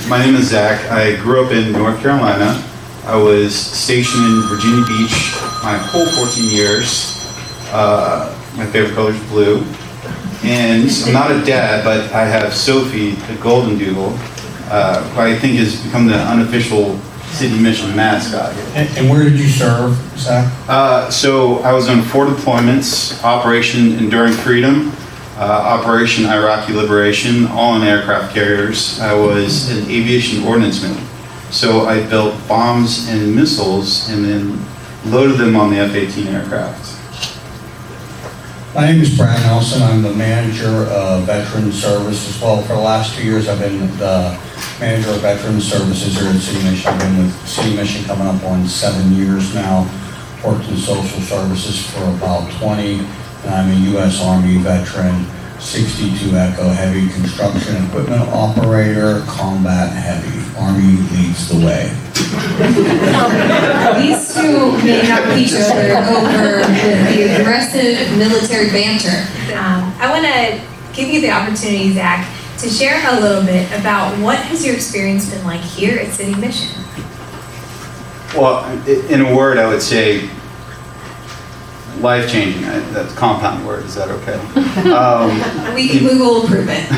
My name is Zach. I grew up in North Carolina. I was stationed in Virginia Beach my whole 14 years. My favorite color is blue. And I'm not a dad, but I have Sophie, the golden doodle, who I think has become the unofficial City Mission mascot here. And where did you serve, Zach? So I was on 4 deployments: Operation Enduring Freedom, Operation Iraqi Liberation, all on aircraft carriers. I was an aviation ordnanceman. So I built bombs and missiles and then loaded them on the F-18 aircraft. My name is Brad Nelson. I'm the manager of Veteran Services. Well, for the last 2 years, I've been the manager of Veteran Services here at City Mission. I've been with City Mission coming up on 7 years now. Worked in social services for about 20. And I'm a U.S. Army veteran, 62 Echo Heavy Construction Equipment Operator, Combat Heavy. Army leads the way. These two may help each other over the aggressive military banter. I want to give you the opportunity, Zach, to share a little bit about what has your experience been like here at City Mission? Well, in a word, I would say life-changing. That's a compound word. Is that okay? We will approve it.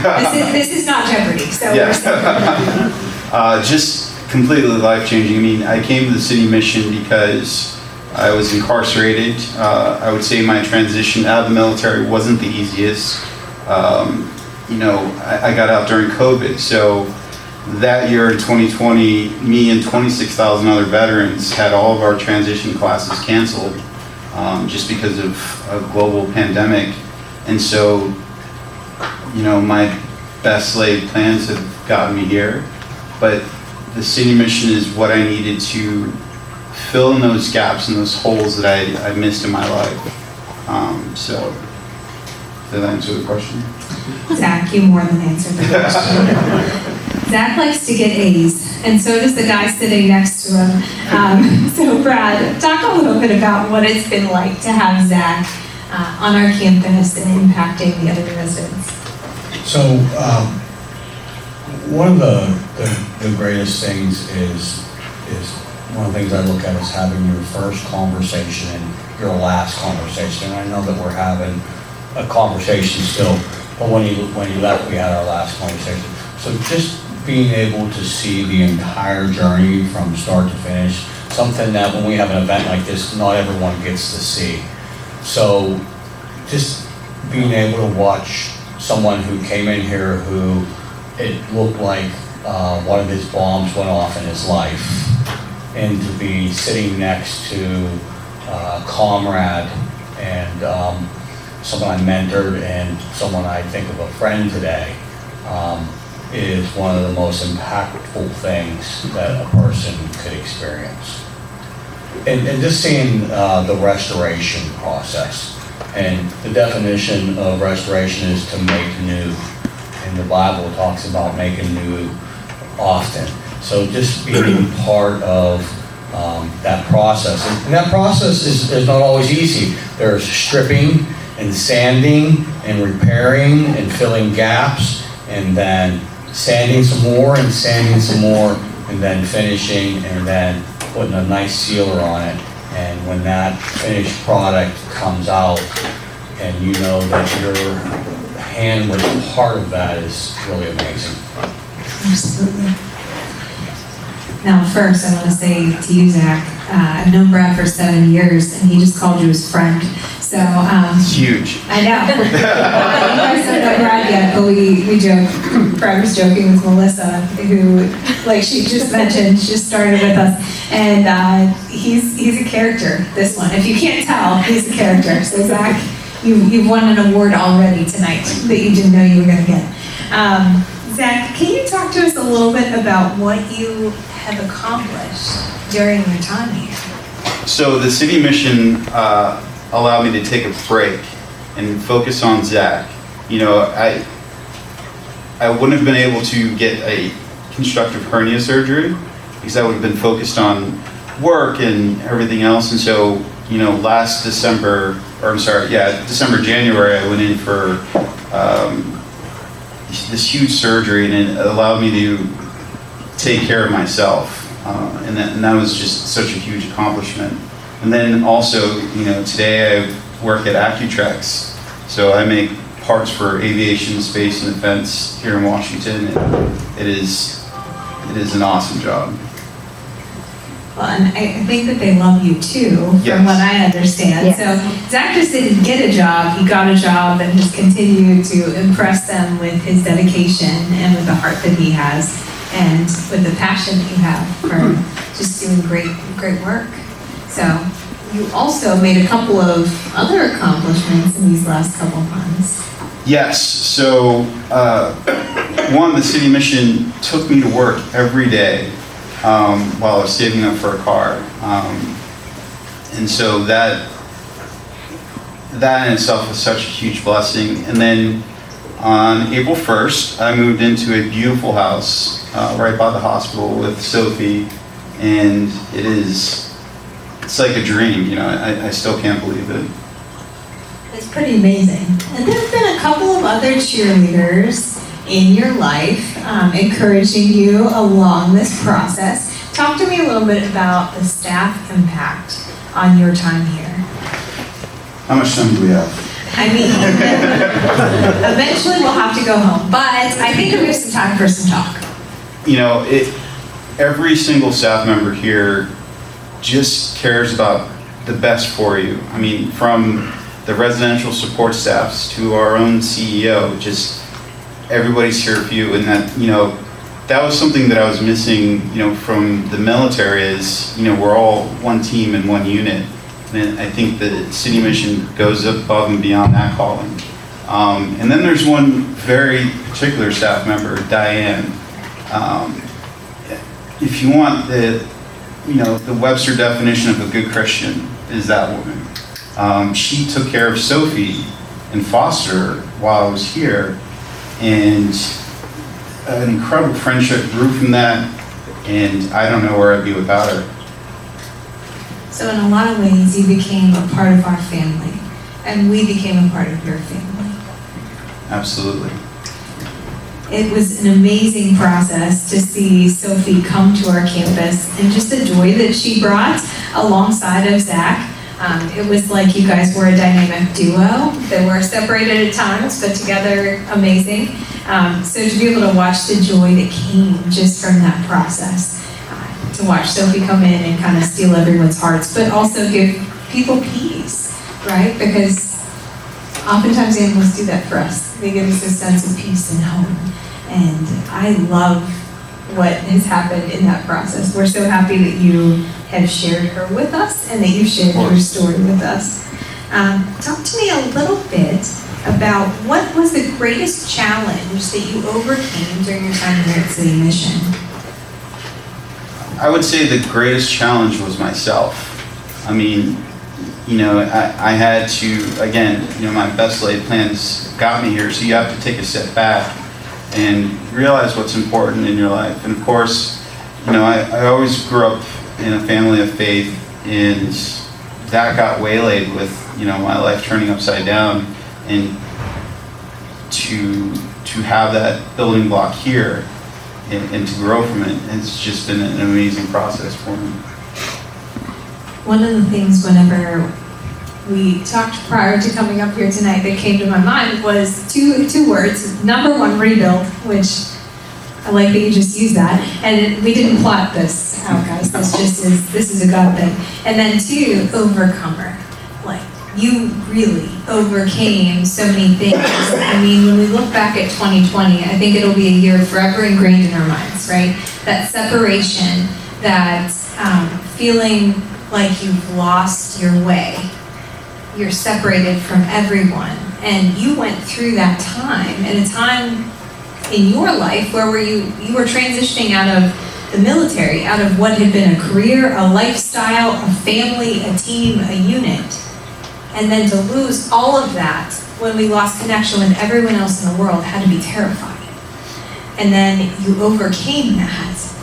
This is not Jeopardy, so yeah. Just completely life-changing. I mean, I came to the City Mission because I was incarcerated. I would say my transition out of the military wasn't the easiest. I got out during COVID, so that year in 2020, me and 26,000 other veterans had all of our transition classes canceled just because of a global pandemic. And so, my best laid plans have gotten me here, but the City Mission is what I needed to fill in those gaps and those holes that I missed in my life. So, did that answer the question? Zach, you more than answered the question. Zach likes to get A's, and so does the guy sitting next to him. So Brad, talk a little bit about what it's been like to have Zach on our campus and impacting the other residents. So, one of the greatest things is one of the things I look at is having your first conversation and your last conversation. And I know that we're having a conversation still, but when you left, we had our last conversation. So just being able to see the entire journey from start to finish, something that when we have an event like this, not everyone gets to see. So just being able to watch someone who came in here who it looked like one of his bombs went off in his life, and to be sitting next to a comrade and someone I mentored and someone I think of a friend today is one of the most impactful things that a person could experience. And just seeing the restoration process. And the definition of restoration is to make new. And the Bible talks about making new often. So just being part of that process. And that process is not always easy. There's stripping and sanding and repairing and filling gaps, and then sanding some more and sanding some more, and then finishing, and then putting a nice sealer on it. And when that finished product comes out and you know that your hand was part of that is really amazing. Absolutely. Now, first, I want to say to you, Zach, I've known Brad for 7 years, and he just called you his friend. So, It's huge. I know. You guys don't know Brad yet, but we joke. Brad was joking with Melissa, who, like she just mentioned, just started with us. And he's a character, this one. If you can't tell, he's a character. So, Zach, you've won an award already tonight that you didn't know you were going to get. Zach, can you talk to us a little bit about what you have accomplished during your time here? So the City Mission allowed me to take a break and focus on Zach. I wouldn't have been able to get a constructive hernia surgery because I would have been focused on work and everything else. And so, last January, I went in for this huge surgery, and it allowed me to take care of myself. And that was just such a huge accomplishment. And then also, you know, today I work at Accutrex, so I make parts for aviation, space, and defense here in Washington, and it is an awesome job. Well, and I think that they love you too, Yes. from what I understand. Yes. So Zach just didn't get a job, he got a job and has continued to impress them with his dedication and with the heart that he has and with the passion that you have for just doing great work. So you also made a couple of other accomplishments in these last couple months. Yes, so one, the city mission took me to work every day while I was saving up for a car. And so that in itself was such a huge blessing. And then on April 1st, I moved into a beautiful house right by the hospital with Sophie, and it's like a dream, you know, I still can't believe it. It's pretty amazing. And there have been a couple of other cheerleaders in your life encouraging you along this process. Talk to me a little bit about the staff impact on your time here. How much time do we have? I mean, eventually we'll have to go home, but I think we have some time for some talk. You know, every single staff member here just cares about the best for you. I mean, from the residential support staffs to our own CEO, just everybody's here for you. And that, you know, that was something that I was missing, you know, from the military is, you know, we're all one team and one unit. And I think the city mission goes above and beyond that calling. And then there's one very particular staff member, Diane. If you want the Webster definition of a good Christian is that woman. She took care of Sophie and fostered her while I was here, and an incredible friendship grew from that, and I don't know where I'd be without her. So in a lot of ways, you became a part of our family, and we became a part of your family. Absolutely. It was an amazing process to see Sophie come to our campus and just the joy that she brought alongside of Zach. It was like you guys were a dynamic duo that were separated at times, but together amazing. So to be able to watch the joy that came just from that process, to watch Sophie come in and kind of steal everyone's hearts, but also give people peace, right? Because oftentimes animals do that for us. They give us a sense of peace and home. And I love what has happened in that process. We're so happy that you have shared her with us and that you shared your story with us. Talk to me a little bit about what was the greatest challenge that you overcame during your time here at City Mission. I would say the greatest challenge was myself. I mean, you know, I had to, again, you know, my best laid plans got me here, so you have to take a step back and realize what's important in your life. And of course, you know, I always grew up in a family of faith, and that got waylaid with, you know, my life turning upside down. And to have that building block here and to grow from it, it's just been an amazing process for me. One of the things whenever we talked prior to coming up here tonight that came to my mind was two words. Number one, rebuild, which I like that you just used that. And we didn't plot this out, guys. This is a God thing. And then two, overcomer. Like, you really overcame so many things. I mean, when we look back at 2020, I think it'll be a year forever ingrained in our minds, right? That separation, that feeling like you've lost your way. You're separated from everyone. And you went through that time, and a time in your life where you were transitioning out of the military, out of what had been a career, a lifestyle, a family, a team, a unit. And then to lose all of that when we lost connection with everyone else in the world had to be terrifying. And then you overcame that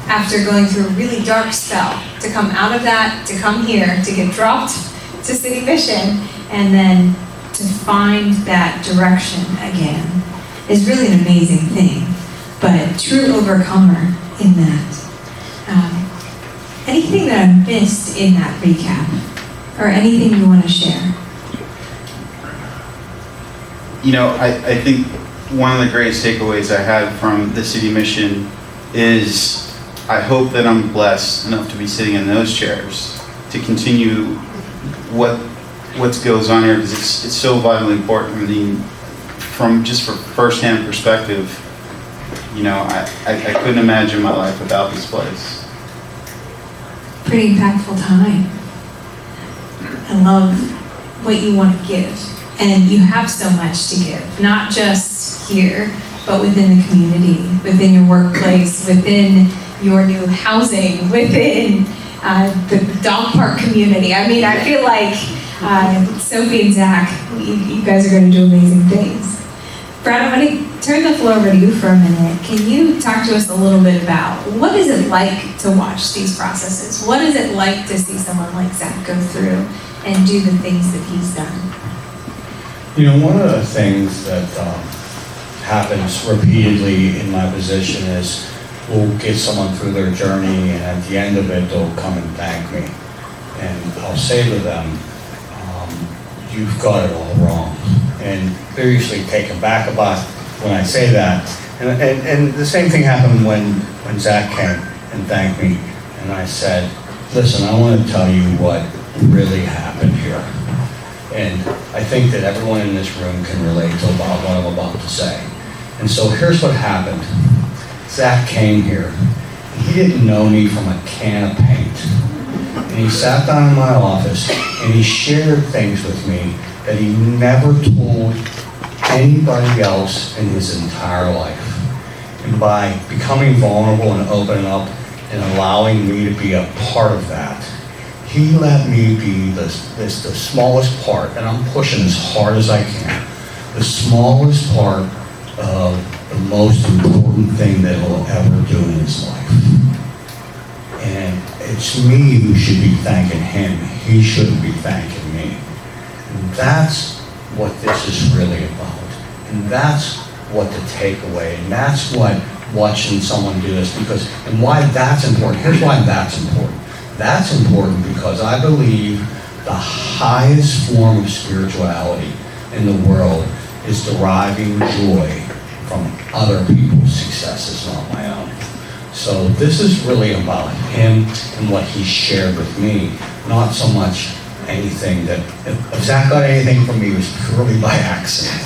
after going through a really dark spell, to come out of that, to come here, to get dropped to City Mission, and then to find that direction again is really an amazing thing. but a true overcomer in that. Anything that I missed in that recap, or anything you want to share? You know, I think one of the greatest takeaways I had from the city mission is I hope that I'm blessed enough to be sitting in those chairs to continue what goes on here, because it's so vitally important. I mean, from firsthand perspective, you know, I couldn't imagine my life without this place. Pretty impactful time. I love what you want to give. And you have so much to give, not just here, but within the community, within your workplace, within your new housing, within the dog park community. I mean, I feel like Sophie and Zach, you guys are going to do amazing things. Brad, I'm going to turn the floor over to you for a minute. Can you talk to us a little bit about what is it like to watch these processes? What is it like to see someone like Zach go through and do the things that he's done? You know, one of the things that happens repeatedly in my position is we'll get someone through their journey, and at the end of it, they'll come and thank me. And I'll say to them, you've got it all wrong. And they're usually taken back about when I say that. And the same thing happened when Zach came and thanked me. And I said, listen, I want to tell you what really happened here. And I think that everyone in this room can relate to about what I'm about to say. And so here's what happened. Zach came here. He didn't know me from a can of paint. And he sat down in my office and he shared things with me that he never told anybody else in his entire life. And by becoming vulnerable and opening up and allowing me to be a part of that, he let me be the smallest part, and I'm pushing as hard as I can, the smallest part of the most important thing that he'll ever do in his life. And it's me who should be thanking him. He shouldn't be thanking me. And that's what this is really about. And that's what the takeaway, and that's what watching someone do this, and why that's important. Here's why that's important. That's important because I believe the highest form of spirituality in the world is deriving joy from other people's successes, not my own. So this is really about him and what he shared with me, not so much anything that, if Zach got anything from me, it was purely by accident.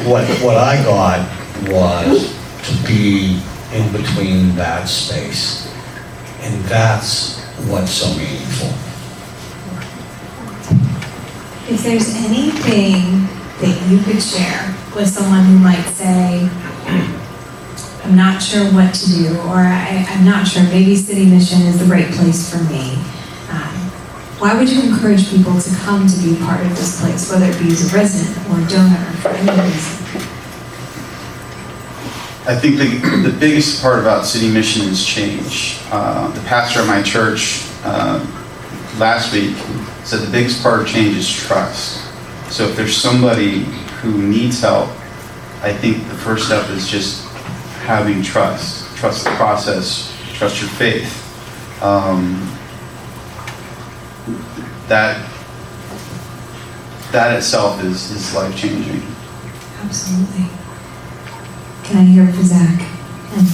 What I got was to be in between that space. And that's what's so meaningful. If there's anything that you could share with someone who might say, I'm not sure what to do, or I'm not sure, maybe City Mission is the right place for me. Why would you encourage people to come to be part of this place, whether it be as a resident or a donor for any reason? I think the biggest part about City Mission is change. The pastor at my church last week said the biggest part of change is trust. So if there's somebody who needs help, I think the first step is just having trust. Trust the process, trust your faith. That itself is life-changing. Absolutely. Can I hear it for Zach? And